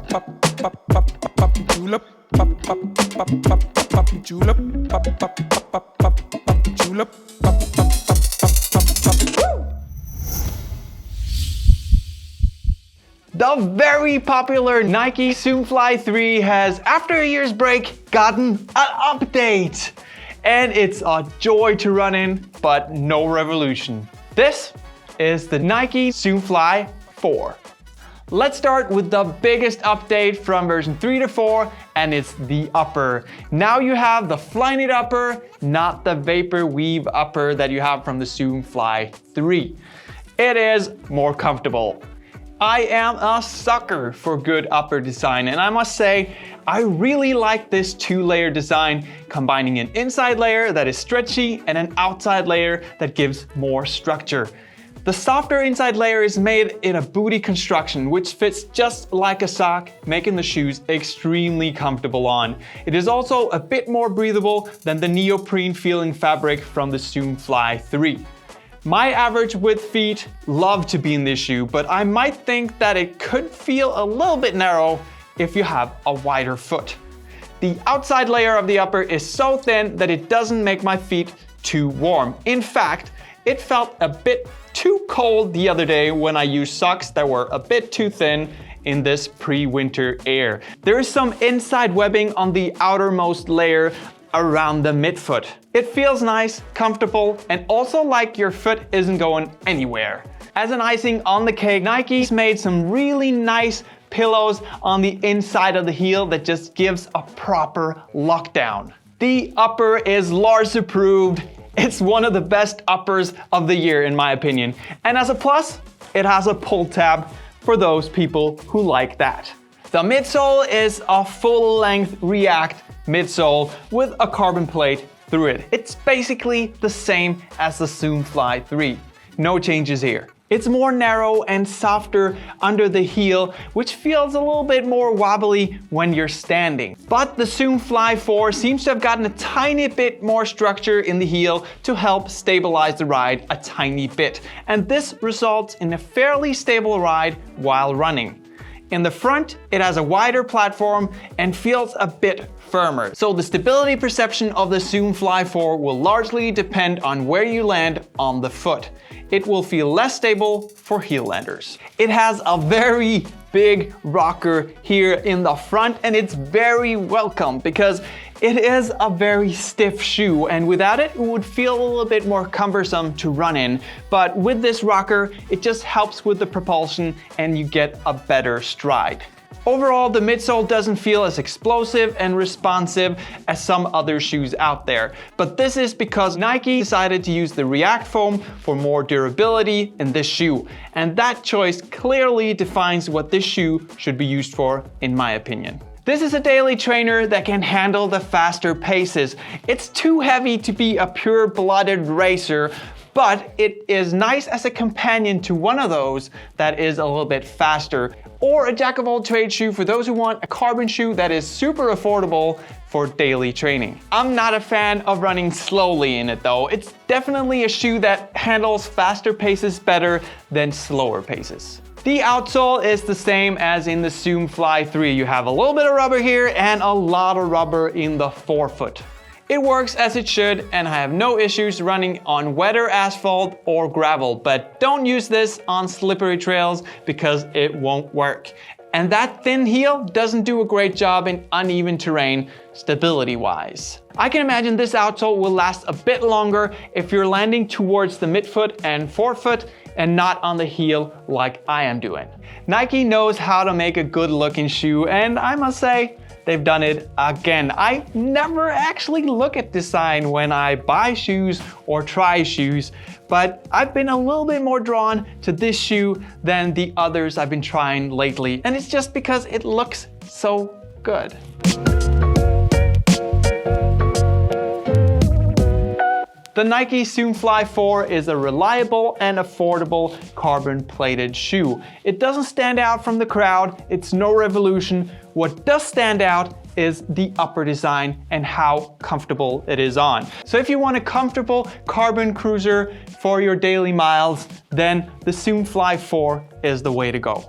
julep, julep, julep. The very popular Nike Zoomfly 3 has, after a year's break, gotten an update. And it's a joy to run in, but no revolution. This is the Nike Zoomfly 4. Let's start with the biggest update from version 3 to 4, and it's the upper. Now you have the Flyknit upper, not the vapor weave upper that you have from the Zoomfly 3. It is more comfortable. I am a sucker for good upper design, and I must say, I really like this two-layer design, combining an inside layer that is stretchy and an outside layer that gives more structure. The softer inside layer is made in a booty construction, which fits just like a sock, making the shoes extremely comfortable on. It is also a bit more breathable than the neoprene feeling fabric from the Zoomfly 3. My average width feet love to be in this shoe, but I might think that it could feel a little bit narrow if you have a wider foot. The outside layer of the upper is so thin that it doesn't make my feet too warm. In fact, it felt a bit too cold the other day when I used socks that were a bit too thin in this pre-winter air. There is some inside webbing on the outermost layer around the midfoot. It feels nice, comfortable, and also like your foot isn't going anywhere. As an icing on the cake, Nike's made some really nice pillows on the inside of the heel that just gives a proper lockdown. The upper is Lars approved. It's one of the best uppers of the year in my opinion. And as a plus, it has a pull tab for those people who like that. The midsole is a full-length React midsole with a carbon plate through it. It's basically the same as the Zoomfly 3. No changes here. It's more narrow and softer under the heel, which feels a little bit more wobbly when you're standing. But the Zoomfly 4 seems to have gotten a tiny bit more structure in the heel to help stabilize the ride a tiny bit. And this results in a fairly stable ride while running. In the front, it has a wider platform and feels a bit firmer. So the stability perception of the Zoomfly 4 will largely depend on where you land on the foot. It will feel less stable for heel landers. It has a very big rocker here in the front, and it's very welcome because it is a very stiff shoe, and without it, it would feel a little bit more cumbersome to run in. But with this rocker, it just helps with the propulsion and you get a better stride. Overall, the midsole doesn't feel as explosive and responsive as some other shoes out there. But this is because Nike decided to use the React foam for more durability in this shoe. And that choice clearly defines what this shoe should be used for, in my opinion. This is a daily trainer that can handle the faster paces. It's too heavy to be a pure-blooded racer, but it is nice as a companion to one of those that is a little bit faster. Or a jack-of-all-trades shoe for those who want a carbon shoe that is super affordable for daily training. I'm not a fan of running slowly in it though. It's definitely a shoe that handles faster paces better than slower paces. The outsole is the same as in the Zoomfly 3. You have a little bit of rubber here and a lot of rubber in the forefoot. It works as it should, and I have no issues running on wetter asphalt or gravel, but don't use this on slippery trails because it won't work. And that thin heel doesn't do a great job in uneven terrain stability-wise. I can imagine this outsole will last a bit longer if you're landing towards the midfoot and forefoot and not on the heel like I am doing. Nike knows how to make a good looking shoe, and I must say, they've done it again. I never actually look at design when I buy shoes or try shoes, but I've been a little bit more drawn to this shoe than the others I've been trying lately. And it's just because it looks so good. The Nike Zoomfly 4 is a reliable and affordable carbon-plated shoe. It doesn't stand out from the crowd, it's no revolution. What does stand out is the upper design and how comfortable it is on. So if you want a comfortable carbon cruiser for your daily miles, then the Zoomfly 4 is the way to go.